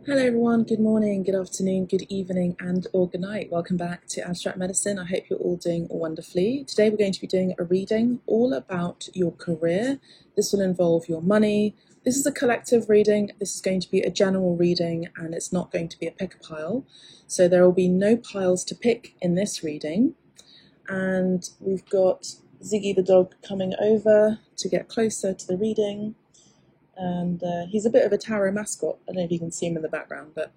Hello everyone, good morning, good afternoon, good evening and or good night. Welcome back to Abstract Medicine. I hope you're all doing wonderfully. Today we're going to be doing a reading all about your career. This will involve your money. This is a collective reading. This is going to be a general reading and it's not going to be a pick a pile. So there will be no piles to pick in this reading. And we've got Ziggy the dog coming over to get closer to the reading. And he's a bit of a tarot mascot. I don't know if you can see him in the background, but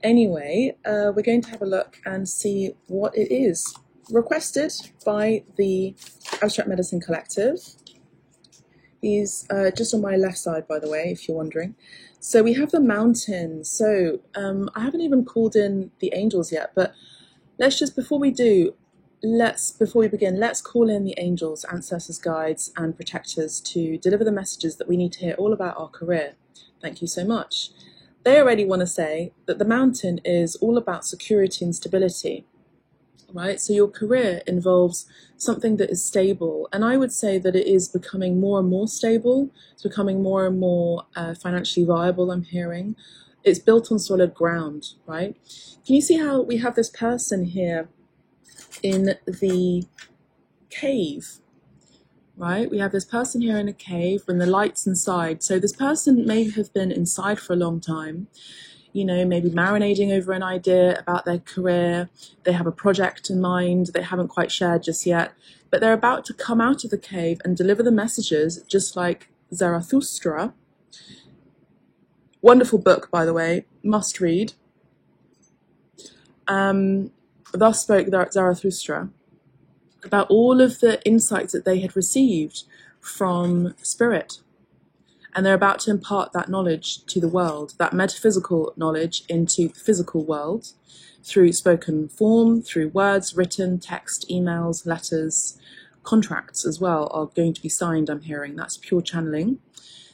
anyway, we're going to have a look and see what it is requested by the Abstract Medicine Collective. He's just on my left side, by the way, if you're wondering. So we have the mountain. So I haven't even called in the angels yet, but let's just, before we begin, let's call in the angels, ancestors, guides, and protectors to deliver the messages that we need to hear all about our career. Thank you so much. They already want to say that the mountain is all about security and stability, right? So your career involves something that is stable, and I would say that it is becoming more and more stable. It's becoming more and more financially viable, I'm hearing. It's built on solid ground, right? Can you see how we have this person here in the cave, right? We have this person here in a cave when the light's inside. So this person may have been inside for a long time, you know, maybe marinating over an idea about their career. They have a project in mind they haven't quite shared just yet, but they're about to come out of the cave and deliver the messages, just like Zarathustra. Wonderful book, by the way, must read. Thus spoke Zarathustra, about all of the insights that they had received from spirit. And they're about to impart that knowledge to the world, that metaphysical knowledge into the physical world, through spoken form, through words, written, text, emails, letters, contracts as well are going to be signed, I'm hearing. That's pure channeling.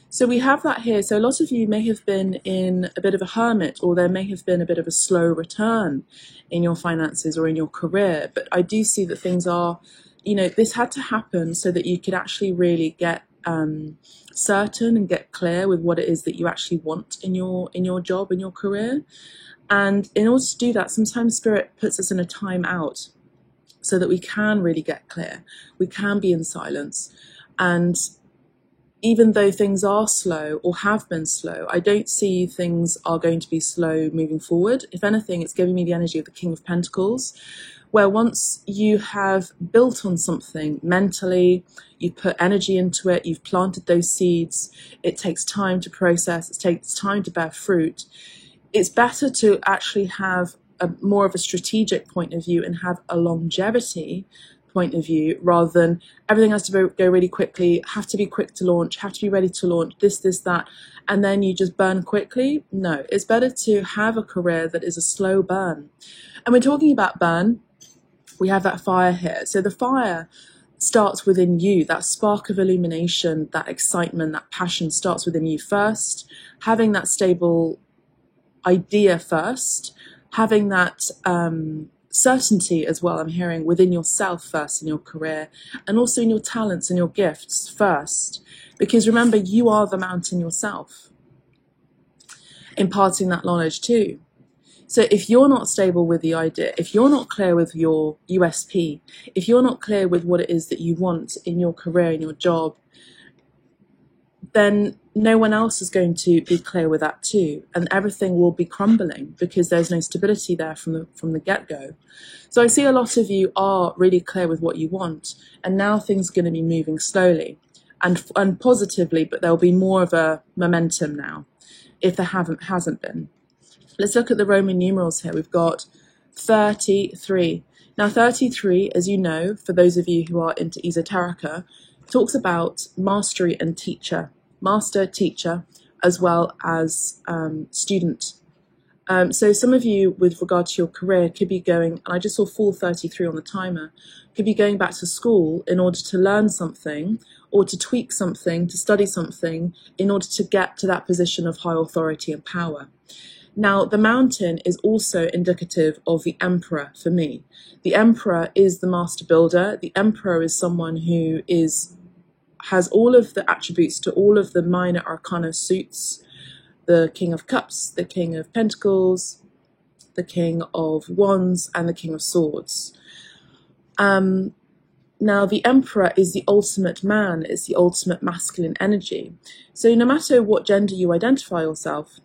So we have that here. So a lot of you may have been in a bit of a hermit, or there may have been a bit of a slow return in your finances or in your career. But I do see that things are, you know, this had to happen so that you could actually really get certain and get clear with what it is that you actually want in your job, in your career. And in order to do that, sometimes Spirit puts us in a time out so that we can really get clear. We can be in silence. And even though things are slow or have been slow, I don't see things are going to be slow moving forward. If anything, it's giving me the energy of the King of Pentacles, where once you have built on something mentally, you've put energy into it, you've planted those seeds, it takes time to process, it takes time to bear fruit. It's better to actually have more of a strategic point of view and have a longevity point of view, rather than everything has to go really quickly, have to be quick to launch, have to be ready to launch, this, that, and then you just burn quickly. No, it's better to have a career that is a slow burn. And we're talking about burn, we have that fire here. So the fire starts within you, that spark of illumination, that excitement, that passion starts within you first, having that stable idea first, having that certainty as well, I'm hearing, within yourself first in your career, and also in your talents and your gifts first. Because remember, you are the mountain yourself, imparting that knowledge too. So if you're not stable with the idea, if you're not clear with your USP, if you're not clear with what it is that you want in your career, in your job, then no one else is going to be clear with that too, and everything will be crumbling because there's no stability there from the get-go. So I see a lot of you are really clear with what you want, and now things are going to be moving slowly and positively, but there'll be more of a momentum now, if there hasn't been. Let's look at the Roman numerals here. We've got 33. Now 33, as you know, for those of you who are into esoterica, talks about mastery and teacher, master, teacher, as well as student. So some of you, with regard to your career, could be going, and I just saw 4:33 on the timer, could be going back to school in order to learn something or to tweak something, to study something in order to get to that position of high authority and power. Now, the mountain is also indicative of the emperor for me. The emperor is the master builder. The emperor is someone who has all of the attributes to all of the minor arcana suits: the King of Cups, the King of Pentacles, the King of Wands, and the King of Swords. Now, the Emperor is the ultimate man, it's the ultimate masculine energy. So no matter what gender you identify yourself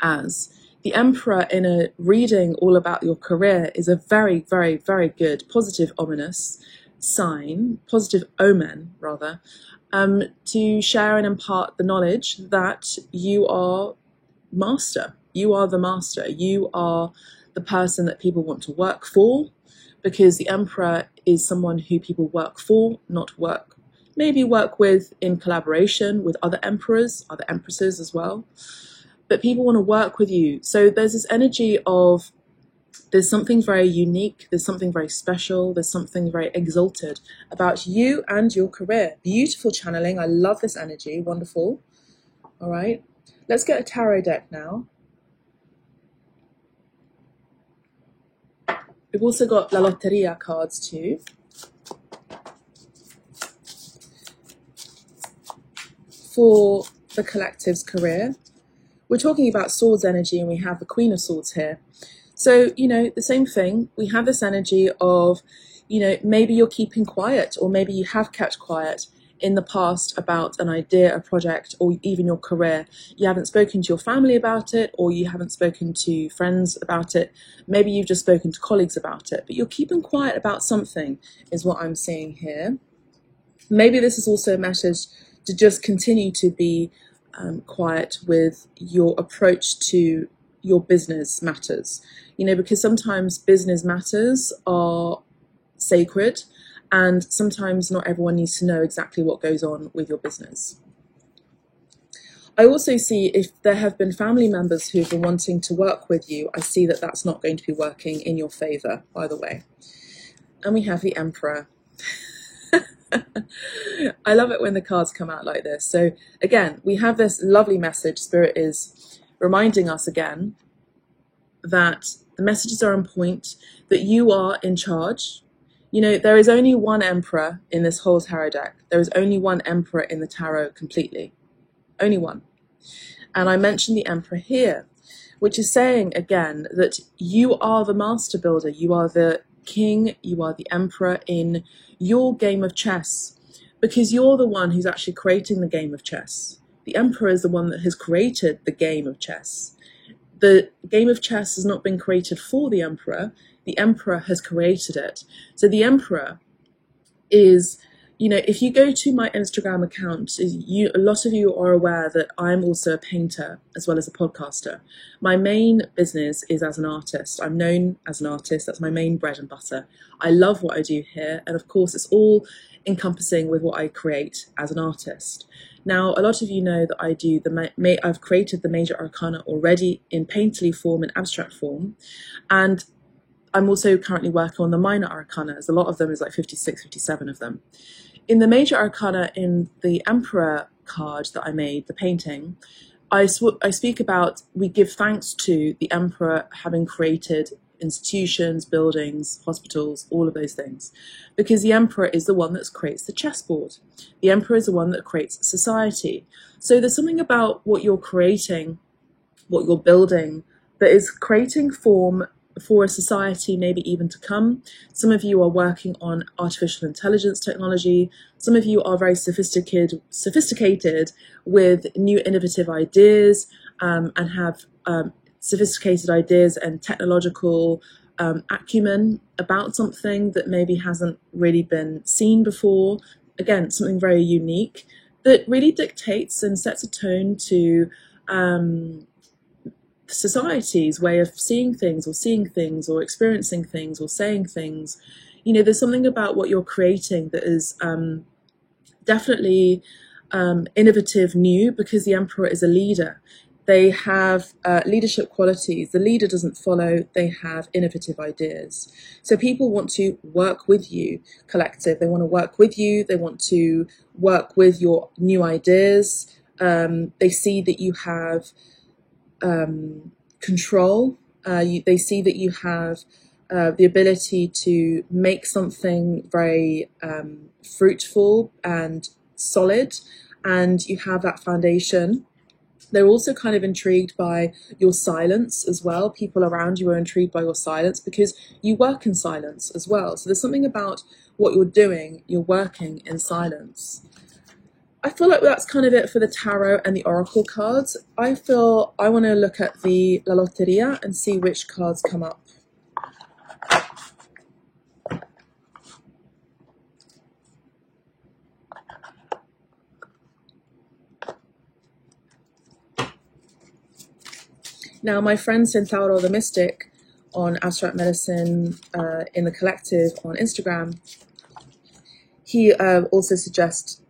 as, the Emperor in a reading all about your career is a very, very, very good positive ominous sign, positive omen rather, to share and impart the knowledge that you are master. You are the master. You are the person that people want to work for, because the Emperor is someone who people work for, not maybe work with in collaboration with other emperors, other empresses as well. But people want to work with you. So there's this energy of there's something very unique, there's something very special, there's something very exalted about you and your career. Beautiful channeling. I love this energy. Wonderful. All right. Let's get a tarot deck now. We've also got La Lotteria cards too. For the collective's career, we're talking about swords energy, and we have the Queen of Swords here. So, the same thing. We have this energy of, maybe you're keeping quiet, or maybe you have kept quiet in the past about an idea, a project, or even your career. You haven't spoken to your family about it, or you haven't spoken to friends about it. Maybe you've just spoken to colleagues about it, but you're keeping quiet about something, is what I'm seeing here. Maybe this is also a message to just continue to be quiet with your approach to your business matters, because sometimes business matters are sacred, and sometimes not everyone needs to know exactly what goes on with your business. I also see if there have been family members who've been wanting to work with you, I see that that's not going to be working in your favor, by the way. And we have the Emperor. I love it when the cards come out like this. So again, we have this lovely message. Spirit is reminding us again that the messages are on point, that you are in charge. There is only one emperor in this whole tarot deck. There is only one emperor in the tarot completely. Only one. And I mentioned the emperor here, which is saying again that you are the master builder. You are the king. You are the emperor in your game of chess, because you're the one who's actually creating the game of chess. The emperor is the one that has created the game of chess. The game of chess has not been created for the emperor. The emperor has created it. So the emperor is, if you go to my Instagram account, a lot of you are aware that I'm also a painter as well as a podcaster. My main business is as an artist. I'm known as an artist. That's my main bread and butter. I love what I do here. And of course, it's all encompassing with what I create as an artist. Now, a lot of you know that I do I've created the major arcana already in painterly form and abstract form. And I'm also currently working on the minor arcana. A lot of them is like 56, 57 of them. In the major arcana, in the Emperor card that I made, the painting, I speak about, we give thanks to the Emperor having created institutions, buildings, hospitals, all of those things. Because the Emperor is the one that creates the chessboard. The Emperor is the one that creates society. So there's something about what you're creating, what you're building, that is creating form for a society maybe even to come. Some of you are working on artificial intelligence technology. Some of you are very sophisticated with new innovative ideas, and have sophisticated ideas and technological acumen about something that maybe hasn't really been seen before. Again, something very unique that really dictates and sets a tone to society's way of seeing things or experiencing things or saying things. There's something about what you're creating that is definitely innovative, new, because the Emperor is a leader. They have leadership qualities. The leader doesn't follow, they have innovative ideas. So people want to work with you, collective. They want to work with you, they want to work with your new ideas. They see that you have control. They see that you have the ability to make something very fruitful and solid, and you have that foundation. They're also kind of intrigued by your silence as well. People around you are intrigued by your silence because you work in silence as well. So there's something about what you're doing, you're working in silence. I feel like that's kind of it for the tarot and the oracle cards. I feel I want to look at the La Lotteria and see which cards come up. Now, my friend Centauro the Mystic on Abstract Medicine in the Collective on Instagram, he also suggested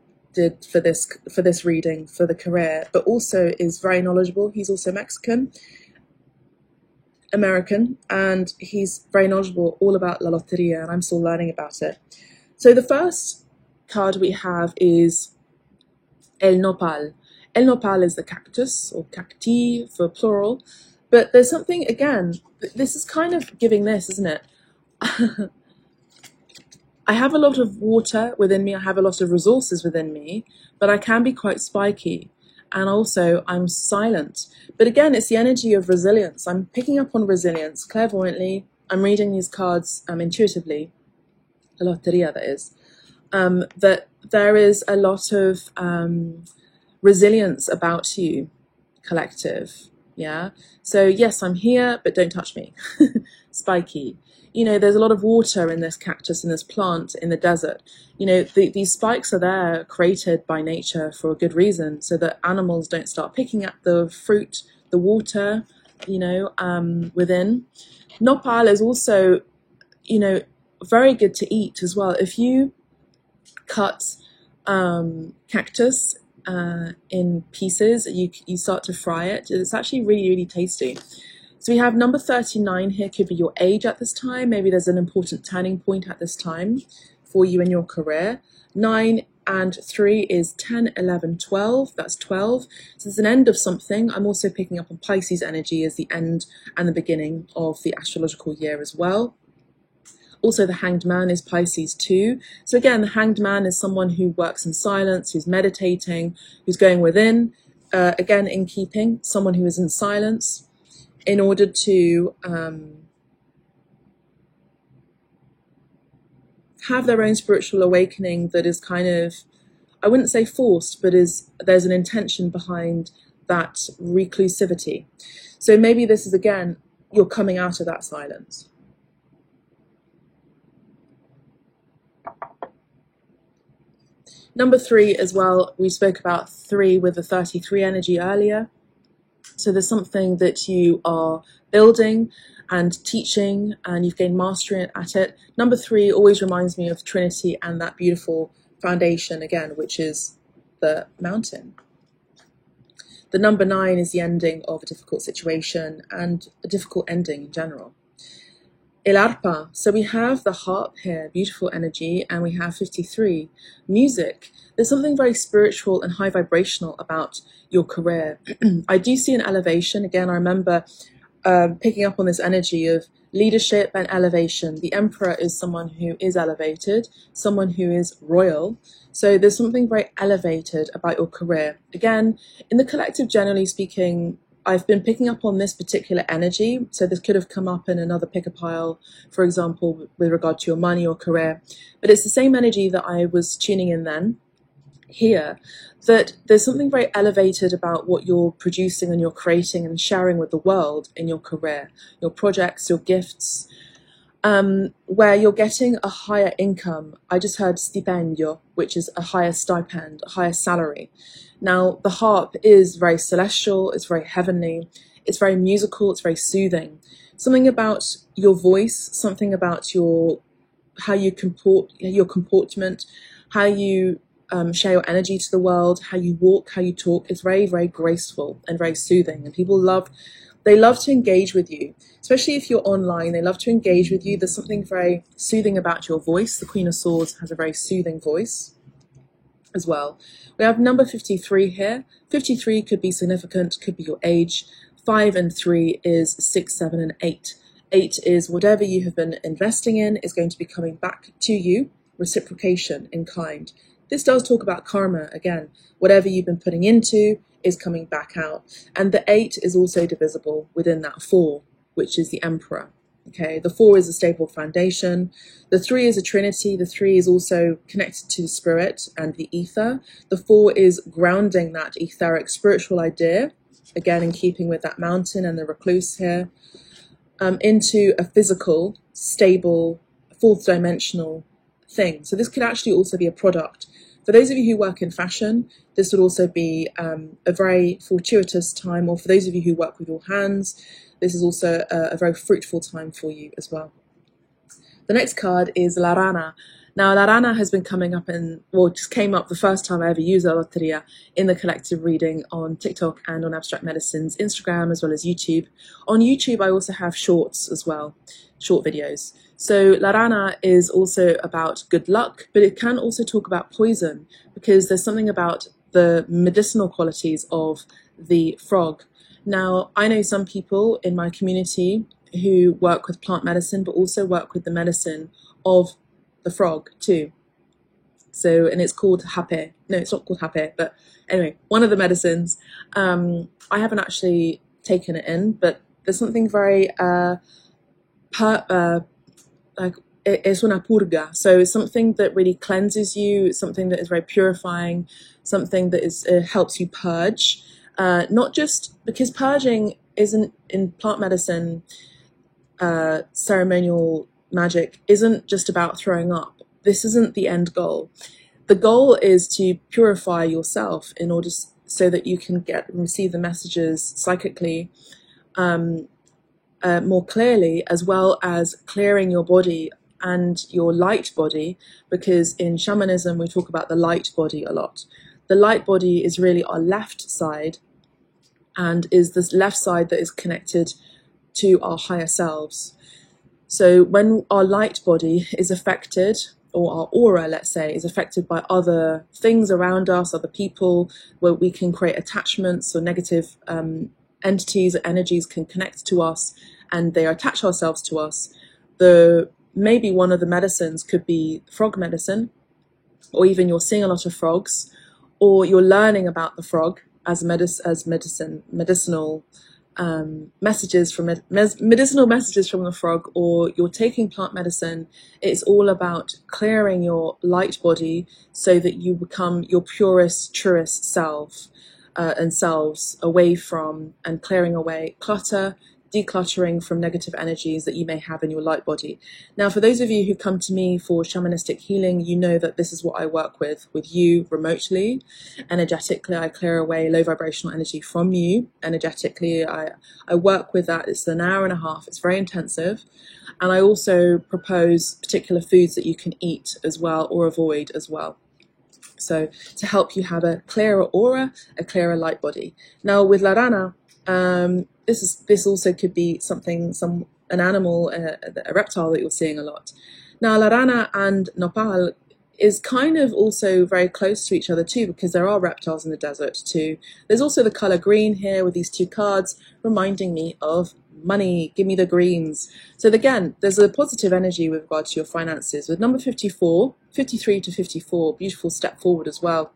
for this reading for the career, but also is very knowledgeable. He's also American, and he's very knowledgeable all about La Lotteria, and I'm still learning about it. So the first card we have is El Nopal. El Nopal is the cactus, or cacti for plural, but there's something, again, this is kind of giving this, isn't it? I have a lot of water within me, I have a lot of resources within me, but I can be quite spiky, and also I'm silent. But again, it's the energy of resilience. I'm picking up on resilience clairvoyantly. I'm reading these cards intuitively, La Lotteria that is, that there is a lot of resilience about you, collective. Yeah. So yes, I'm here, but don't touch me. Spiky. You know, there's a lot of water in this cactus, in this plant, in the desert. You know, these spikes are there, created by nature for a good reason, so that animals don't start picking at the fruit, the water, you know, within. Nopal is also, you know, very good to eat as well. If you cut cactus in pieces, you start to fry it. It's actually really, really tasty. So we have number 39 here, could be your age at this time. Maybe there's an important turning point at this time for you in your career. 9 and 3 is 10, 11, 12. That's 12. So there's an end of something. I'm also picking up on Pisces energy as the end and the beginning of the astrological year as well. Also, the Hanged Man is Pisces too. So again, the Hanged Man is someone who works in silence, who's meditating, who's going within. Again, in keeping, someone who is in silence in order to have their own spiritual awakening that is kind of, I wouldn't say forced, but there's an intention behind that reclusivity. So maybe this is, again, you're coming out of that silence. Number 3 as well, we spoke about 3 with the 33 energy earlier. So there's something that you are building and teaching, and you've gained mastery at it. Number 3 always reminds me of Trinity and that beautiful foundation again, which is the mountain. The number 9 is the ending of a difficult situation and a difficult ending in general. El arpa, so we have the harp here, beautiful energy, and we have 53, music. There's something very spiritual and high vibrational about your career. I do see an elevation. Again, I remember picking up on this energy of leadership and elevation. The emperor is someone who is elevated, someone who is royal. So there's something very elevated about your career. Again, in the collective, generally speaking, I've been picking up on this particular energy. So this could have come up in another pick a pile, for example, with regard to your money or career. But it's the same energy that I was tuning in then, here, that there's something very elevated about what you're producing and you're creating and sharing with the world in your career, your projects, your gifts, where you're getting a higher income. I just heard stipendio, which is a higher stipend, a higher salary. Now, the harp is very celestial, it's very heavenly, it's very musical, it's very soothing. Something about your voice, something about how you comport, your comportment, how you share your energy to the world, how you walk, how you talk is very, very graceful and very soothing. And people love to engage with you, especially if you're online. They love to engage with you. There's something very soothing about your voice. The Queen of Swords has a very soothing voice as well. We have number 53 here. 53 could be significant, could be your age. 5 and 3 is 6, 7, and 8. 8 is whatever you have been investing in is going to be coming back to you, reciprocation in kind. This does talk about karma again. Whatever you've been putting into is coming back out. And the 8 is also divisible within that 4, which is the Emperor. Okay, the 4 is a stable foundation. The 3 is a trinity. The 3 is also connected to the spirit and the ether. The 4 is grounding that etheric spiritual idea, again in keeping with that mountain and the recluse here, into a physical, stable, fourth dimensional thing. So this could actually also be a product. For those of you who work in fashion, this would also be a very fortuitous time, or for those of you who work with your hands, this is also a very fruitful time for you as well. The next card is La Rana. Now, La Rana has been coming up just came up the first time I ever used La Loteria in the collective reading on TikTok and on Abstract Medicine's Instagram, as well as YouTube. On YouTube, I also have shorts as well, short videos. So La Rana is also about good luck, but it can also talk about poison, because there's something about the medicinal qualities of the frog. Now, I know some people in my community who work with plant medicine, but also work with the medicine of the frog too. So, and it's called hape. No, it's not called hape, but anyway, one of the medicines. I haven't actually taken it in, but there's something very like es una purga. So it's something that really cleanses you, something that is very purifying, something that is helps you purge. Not just because purging isn't in plant medicine, ceremonial magic isn't just about throwing up. This isn't the end goal. The goal is to purify yourself in order so that you can receive the messages psychically more clearly, as well as clearing your body and your light body, because in shamanism we talk about the light body a lot. The light body is really our left side, and is this left side that is connected to our higher selves. So when our light body is affected, or our aura, let's say, is affected by other things around us, other people, where we can create attachments or negative entities or energies can connect to us and they attach ourselves to us. Maybe one of the medicines could be frog medicine, or even you're seeing a lot of frogs, or you're learning about the frog as medicinal messages from medicinal messages from the frog, or you're taking plant medicine. It's all about clearing your light body so that you become your purest, truest self and selves, away from and clearing away clutter, decluttering from negative energies that you may have in your light body. Now, for those of you who come to me for shamanistic healing, you know that this is what I work with you remotely. Energetically, I clear away low vibrational energy from you. Energetically, I work with that. It's an hour and a half. It's very intensive. And I also propose particular foods that you can eat as well, or avoid as well. So to help you have a clearer aura, a clearer light body. Now with La Rana, this also could be an animal, a reptile that you're seeing a lot. Now La Rana and Nopal is kind of also very close to each other too, because there are reptiles in the desert too. There's also the color green here with these two cards reminding me of money. Give me the greens. So again, there's a positive energy with regard to your finances. With number 53 to 54, beautiful step forward as well.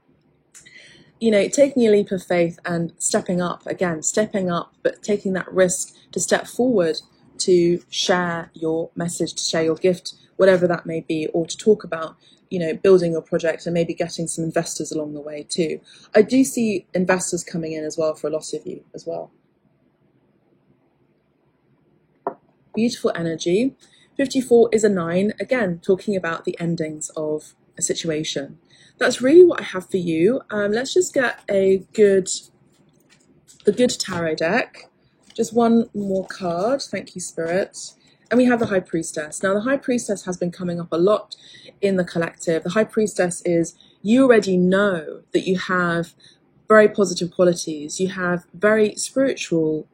You know, taking a leap of faith and stepping up, but taking that risk to step forward, to share your message, to share your gift, whatever that may be, or to talk about, you know, building your project and maybe getting some investors along the way too. I do see investors coming in as well for a lot of you as well. Beautiful energy. 54 is a 9, again, talking about the endings of a situation. That's really what I have for you. Let's just get the good tarot deck. Just one more card. Thank you, Spirit. And we have the High Priestess. Now, the High Priestess has been coming up a lot in the collective. The High Priestess is, you already know that you have very positive qualities. You have very spiritual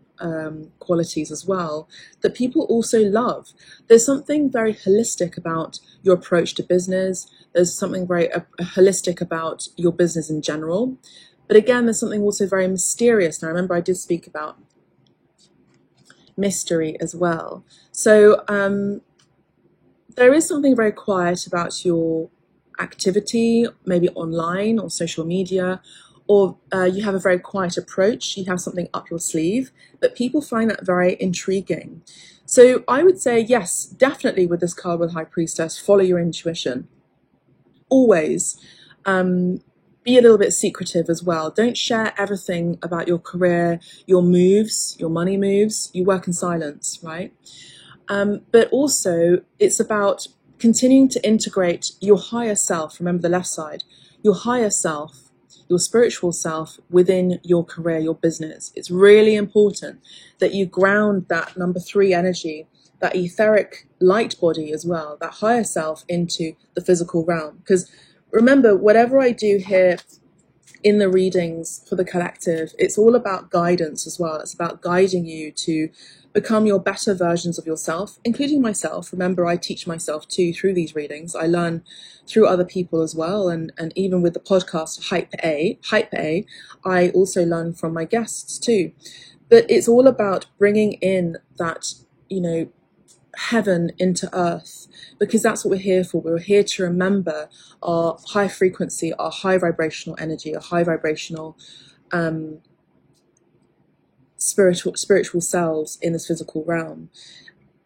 qualities as well that people also love. There's something very holistic about your approach to business. There's something very holistic about your business in general. But again, there's something also very mysterious. Now, remember, I did speak about mystery as well. So there is something very quiet about your activity, maybe online or social media, or you have a very quiet approach, you have something up your sleeve, but people find that very intriguing. So I would say, yes, definitely with this card with High Priestess, follow your intuition. Always. Be a little bit secretive as well. Don't share everything about your career, your moves, your money moves. You work in silence, right? But also, it's about continuing to integrate your higher self. Remember the left side, your higher self, your spiritual self within your career, your business. It's really important that you ground that number 3 energy, that etheric light body as well, that higher self into the physical realm. Because remember, whatever I do here in the readings for the collective, it's all about guidance as well. It's about guiding you to become your better versions of yourself, including myself. Remember, I teach myself too through these readings. I learn through other people as well. And even with the podcast Hype A, I also learn from my guests too. But it's all about bringing in that, heaven into earth, because that's what we're here for. We're here to remember our high frequency, our high vibrational energy, our high vibrational spiritual selves in this physical realm,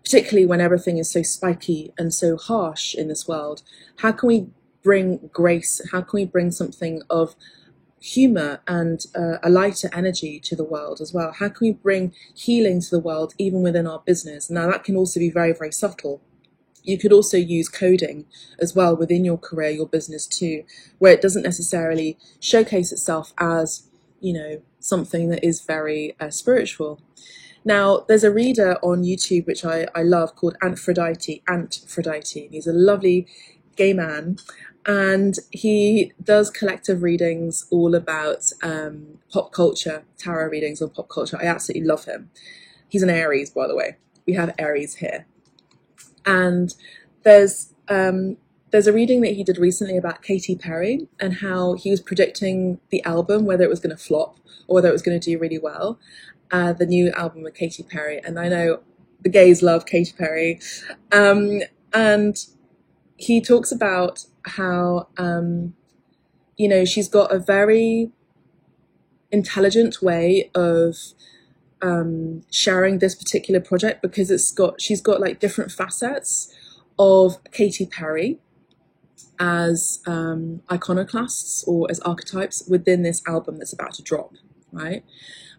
particularly when everything is so spiky and so harsh in this world. How can we bring grace? How can we bring something of humor and a lighter energy to the world as well? How can we bring healing to the world even within our business? Now, that can also be very, very subtle. You could also use coding as well within your career, your business too, where it doesn't necessarily showcase itself as, something that is very spiritual. Now, there's a reader on YouTube which I love called Aphrodite. He's a lovely gay man, and he does collective readings all about pop culture, tarot readings on pop culture. I absolutely love him. He's an Aries, by the way. We have Aries here. And there's a reading that he did recently about Katy Perry and how he was predicting the album, whether it was going to flop or whether it was going to do really well, the new album with Katy Perry. And I know the gays love Katy Perry. And he talks about how, she's got a very intelligent way of sharing this particular project, because she's got like different facets of Katy Perry as iconoclasts or as archetypes within this album that's about to drop, right?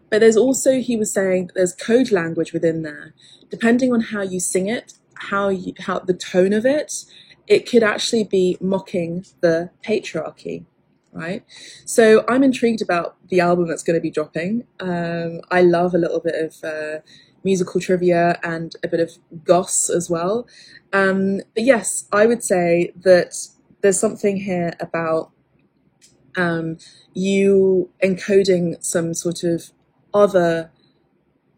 But there's also, he was saying, there's code language within there. Depending on how you sing it, how the tone of it, it could actually be mocking the patriarchy, right? So I'm intrigued about the album that's going to be dropping. I love a little bit of musical trivia and a bit of goss as well. But yes, I would say that there's something here about you encoding some sort of other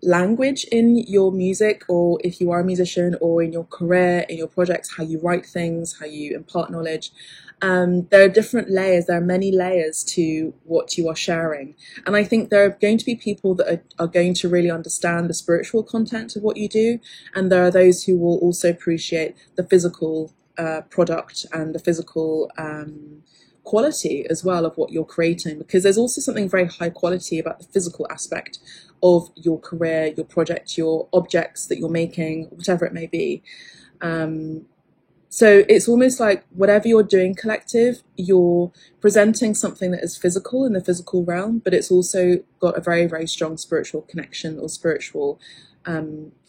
language in your music, or if you are a musician, or in your career, in your projects, how you write things, how you impart knowledge. There are different layers, there are many layers to what you are sharing. And I think there are going to be people that are going to really understand the spiritual content of what you do. And there are those who will also appreciate the physical product and the physical quality as well of what you're creating, because there's also something very high quality about the physical aspect of your career, your project, your objects that you're making, whatever it may be. So it's almost like whatever you're doing collective, you're presenting something that is physical in the physical realm, but it's also got a very, very strong spiritual connection or spiritual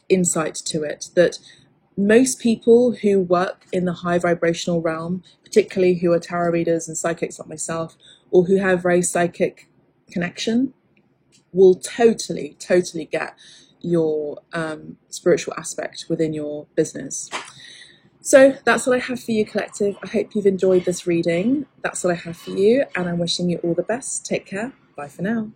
insight to it, that most people who work in the high vibrational realm, particularly who are tarot readers and psychics like myself, or who have very psychic connection, will totally get your spiritual aspect within your business. So that's what I have for you, collective. I hope you've enjoyed this reading. That's what I have for you, and I'm wishing you all the best. Take care. Bye for now.